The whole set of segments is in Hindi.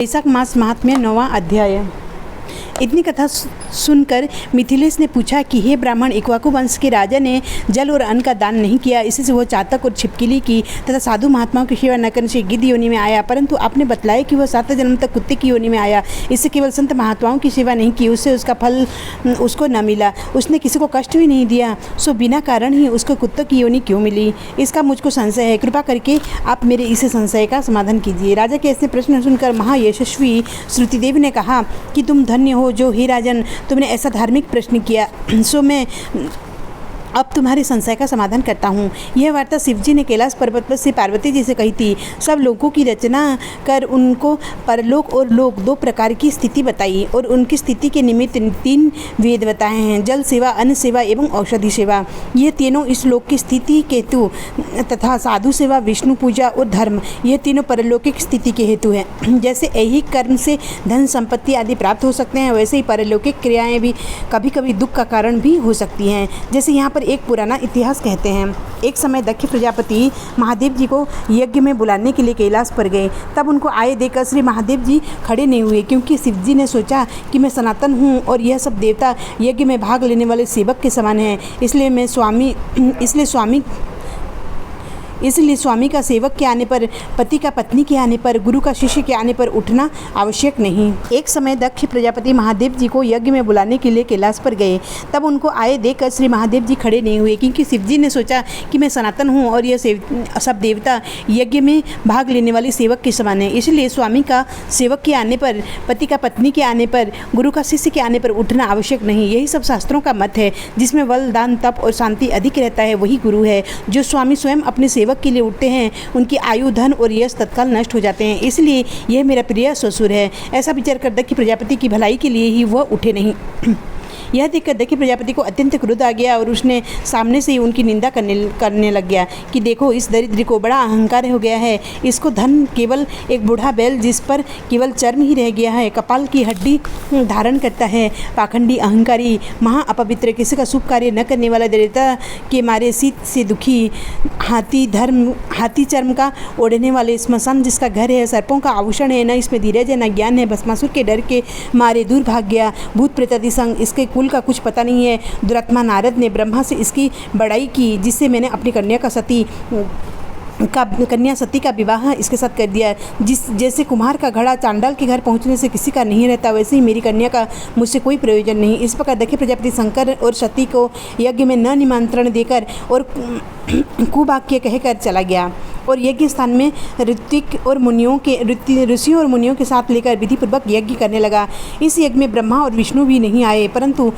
वैशाख मास महात्म्य 9वां अध्याय। इतनी कथा सुनकर मिथिलेश ने पूछा कि हे ब्राह्मण, इक्ष्वाकु वंश के राजा ने जल और अन्न का दान नहीं किया, इससे वो चातक और छिपकली की तथा साधु महात्माओं की सेवा न करने से गिद्ध योनि में आया। परंतु आपने बतलाया कि वह 7 जन्म तक कुत्ते की योनि में आया, इससे केवल संत महात्माओं की सेवा नहीं की, उससे उसका फल उसको न मिला, उसने किसी को कष्ट भी नहीं दिया, सो बिना कारण ही उसको कुत्ते की योनि क्यों मिली, इसका मुझको संशय है। कृपा करके आप मेरे इस संशय का समाधान कीजिए। राजा के ऐसे प्रश्न सुनकर महायशस्वी श्रुतिदेव ने कहा कि तुम धन्य हो जो हे राजन, तुमने ऐसा धार्मिक प्रश्न किया, सो मैं अब तुम्हारे संशय का समाधान करता हूँ। यह वार्ता शिवजी ने कैलाश पर्वत पर से पार्वती जी से कही थी। सब लोगों की रचना कर उनको परलोक और लोक 2 प्रकार की स्थिति बताई और उनकी स्थिति के निमित्त 3 वेद बताए हैं, जल सेवा, अन्न सेवा एवं औषधि सेवा। ये तीनों इस लोक की स्थिति के हेतु तथा साधु सेवा, विष्णु पूजा और धर्म, ये तीनों परलौकिक स्थिति के हेतु हैं। जैसे ऐहिक कर्म से धन संपत्ति आदि प्राप्त हो सकते हैं, वैसे ही परलौकिक क्रियाएँ भी कभी कभी दुख का कारण भी हो सकती हैं। जैसे यहाँ एक पुराना इतिहास कहते हैं, एक समय दक्ष प्रजापति महादेव जी को यज्ञ में बुलाने के लिए कैलाश पर गए। तब उनको आए देखकर श्री महादेव जी खड़े नहीं हुए, क्योंकि शिवजी ने सोचा कि मैं सनातन हूँ और यह सब देवता यज्ञ में भाग लेने वाले सेवक के समान हैं, इसलिए स्वामी का सेवक के आने पर, पति का पत्नी के आने पर, गुरु का शिष्य के आने पर उठना आवश्यक नहीं। एक समय दक्ष प्रजापति महादेव जी को यज्ञ में बुलाने के लिए कैलाश पर गए। तब उनको आए देखकर श्री महादेव जी खड़े नहीं हुए, क्योंकि शिवजी ने सोचा कि मैं सनातन हूँ और यह सब देवता यज्ञ में भाग लेने वाले सेवक के समान है। इसलिए स्वामी का सेवक के आने पर, पति का पत्नी के आने पर, गुरु का शिष्य के आने पर उठना आवश्यक नहीं। यही सब शास्त्रों का मत है। जिसमें बल, दान, तप और शांति अधिक रहता है, वही गुरु है। जो स्वामी स्वयं अपने सेवक के लिए उठते हैं, उनकी आयु, धन और यश तत्काल नष्ट हो जाते हैं। इसलिए यह मेरा प्रिय ससुर है। ऐसा विचार कर दक्ष प्रजापति की भलाई के लिए ही वह उठे नहीं। यह देखकर दक्ष प्रजापति को अत्यंत क्रोध आ गया और उसने सामने से ही उनकी निंदा करने लग गया कि देखो, इस दरिद्र को बड़ा अहंकार हो गया है। इसको धन केवल एक बूढ़ा बैल जिस पर केवल चर्म ही रह गया है, कपाल की हड्डी धारण करता है। पाखंडी, अहंकारी, महा अपवित्र, किसी का शुभ कार्य न करने वाला, दरिद्रता के मारे शीत से दुखी, हाथी चर्म का ओढ़ने वाले, स्मशान जिसका घर है, सर्पों का आभूषण है, न इसमें धीरज है न ज्ञान है, भस्मासुर के डर के मारे दूर भाग गया, भूत प्रेत आदि संग, इसके कुल का कुछ पता नहीं है। दुरात्मा नारद ने ब्रह्मा से इसकी बड़ाई की, जिससे मैंने अपनी कन्या सती का विवाह इसके साथ कर दिया। जैसे कुम्हार का घड़ा चांडाल के घर पहुंचने से किसी का नहीं रहता, वैसे ही मेरी कन्या का मुझसे कोई प्रयोजन नहीं। इस प्रकार दक्ष प्रजापति शंकर और सती को यज्ञ में न निमंत्रण देकर और कुवाक्य कहकर चला गया और यज्ञ स्थान में ऋषियों और मुनियों के साथ लेकर विधिपूर्वक यज्ञ करने लगा। इस यज्ञ में ब्रह्मा और विष्णु भी नहीं आए, परंतु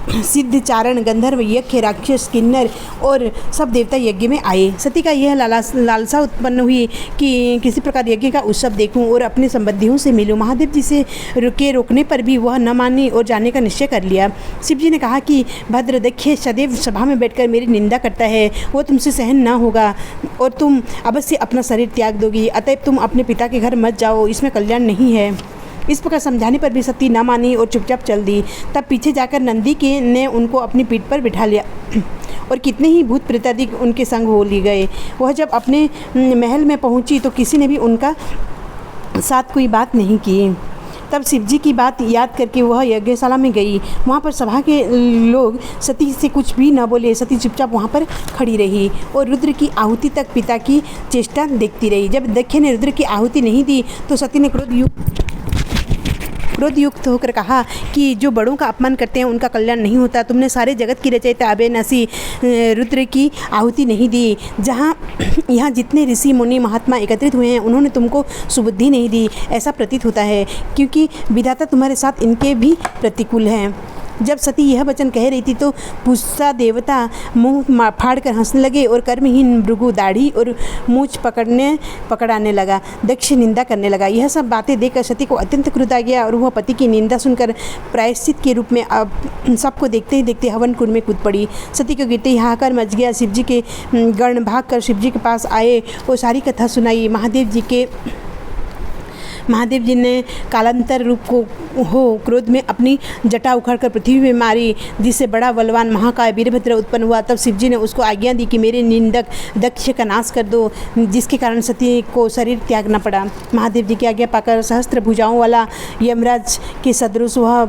सिद्ध, चारण, गंधर्व, यक्ष, राक्षस, किन्नर और सब देवता यज्ञ में आए। सती का यह लालसा उत्पन्न हुई कि किसी प्रकार यज्ञ का उत्सव देखूं और अपने संबंधियों से मिलूं। महादेव जी से रोकने पर भी वह न मानी और जाने का निश्चय कर लिया। शिव जी ने कहा कि भद्र दक्ष सदैव सभा में बैठकर मेरी निंदा करता है, वो तुमसे सहन न होगा और तुम अवश्य अपना शरीर त्याग दोगी। अतएव तुम अपने पिता के घर मत जाओ, इसमें कल्याण नहीं है। इस प्रकार समझाने पर भी सती न मानी और चुपचाप चल दी। तब पीछे जाकर नंदी ने उनको अपनी पीठ पर बिठा लिया और कितने ही भूत प्रेत आदि उनके संग हो लिए गए। वह जब अपने महल में पहुंची तो किसी ने भी उनका साथ कोई बात नहीं की। तब शिवजी की बात याद करके वह यज्ञशाला में गई। वहाँ पर सभा के लोग सती से कुछ भी न बोले। सती चुपचाप वहाँ पर खड़ी रही और रुद्र की आहुति तक पिता की चेष्टा देखती रही। जब दक्ष ने रुद्र की आहुति नहीं दी तो सती ने क्रोधयुक्त होकर कहा कि जो बड़ों का अपमान करते हैं उनका कल्याण नहीं होता। तुमने सारे जगत की रचयिता अबेनसी रुद्र की आहुति नहीं दी। यहाँ जितने ऋषि, मुनि, महात्मा एकत्रित हुए हैं, उन्होंने तुमको सुबुद्धि नहीं दी, ऐसा प्रतीत होता है, क्योंकि विधाता तुम्हारे साथ इनके भी प्रतिकूल हैं। जब सती यह वचन कह रही थी तो पुष्पा देवता मुंह फाड़कर हंसने लगे और कर्महीन भृगु दाढ़ी और मूछ पकड़ाने लगा। दक्ष निंदा करने लगा। यह सब बातें देखकर सती को अत्यंत क्रोध आ गया और वह पति की निंदा सुनकर प्रायश्चित के रूप में अब सबको देखते ही देखते हवन कुंड में कूद पड़ी। सती को गिरते ही हाहाकार मच गया। शिवजी के गण भाग कर शिवजी के पास आए और सारी कथा सुनाई। महादेव जी के महादेव जी ने कालांतर रूप को क्रोध में अपनी जटा उखाड़कर पृथ्वी में मारी, जिससे बड़ा बलवान महाकाय वीरभद्र उत्पन्न हुआ। तब शिव जी ने उसको आज्ञा दी कि मेरे निंदक दक्ष का नाश कर दो, जिसके कारण सती को शरीर त्यागना पड़ा। महादेव जी की आज्ञा पाकर सहस्त्र भुजाओं वाला यमराज के सदृश वह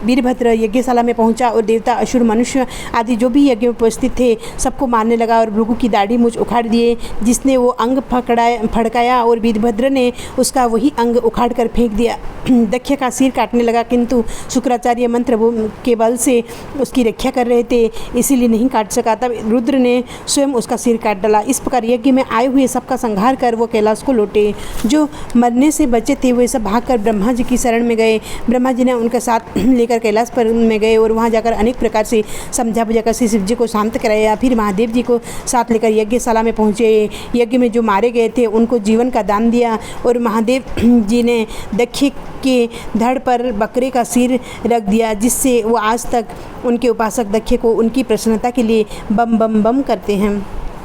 वीरभद्र यज्ञशाला में पहुंचा और देवता, असुर, मनुष्य आदि जो भी यज्ञ में उपस्थित थे सबको मारने लगा और भृगु की दाढ़ी मूछ उखाड़ दिए, जिसने वो अंग फड़काया और वीरभद्र ने उसका वही अंग उखाड़ कर फेंक दिया। दक्ष का सिर काटने लगा, किंतु शुक्राचार्य मंत्र के बल से उसकी रक्षा कर रहे थे, इसीलिए नहीं काट सका। तब रुद्र ने स्वयं उसका सिर काट डाला। इस प्रकार यज्ञ में आए हुए सबका संहार कर वो कैलाश को लौटे। जो मरने से बचे थे वे सब भागकर ब्रह्मा जी की शरण में गए। ब्रह्मा जी ने उनके साथ लेकर कैलाश पर में गए और वहाँ जाकर अनेक प्रकार से समझा बुझाकर शिव जी को शांत कराया। फिर महादेव जी को साथ लेकर यज्ञशाला में पहुँचे। यज्ञ में जो मारे गए थे उनको जीवन का दान दिया और महादेव जी ने दक्ष के धड़ पर बकरे का सिर रख दिया, जिससे वो आज तक उनके उपासक दक्ष को उनकी प्रसन्नता के लिए बम बम बम करते हैं।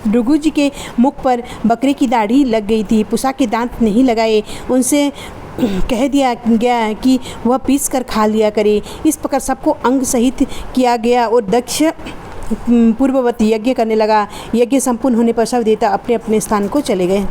भृगु जी के मुख पर बकरे की दाढ़ी लग गई थी, पुसा के दांत नहीं लगाए। उनसे कह दिया गया कि वह पीस कर खा लिया करे। इस प्रकार सबको अंग सहित किया गया और दक्ष पूर्ववत यज्ञ करने लगा। यज्ञ संपूर्ण होने पर सब देवता अपने अपने स्थान को चले गए।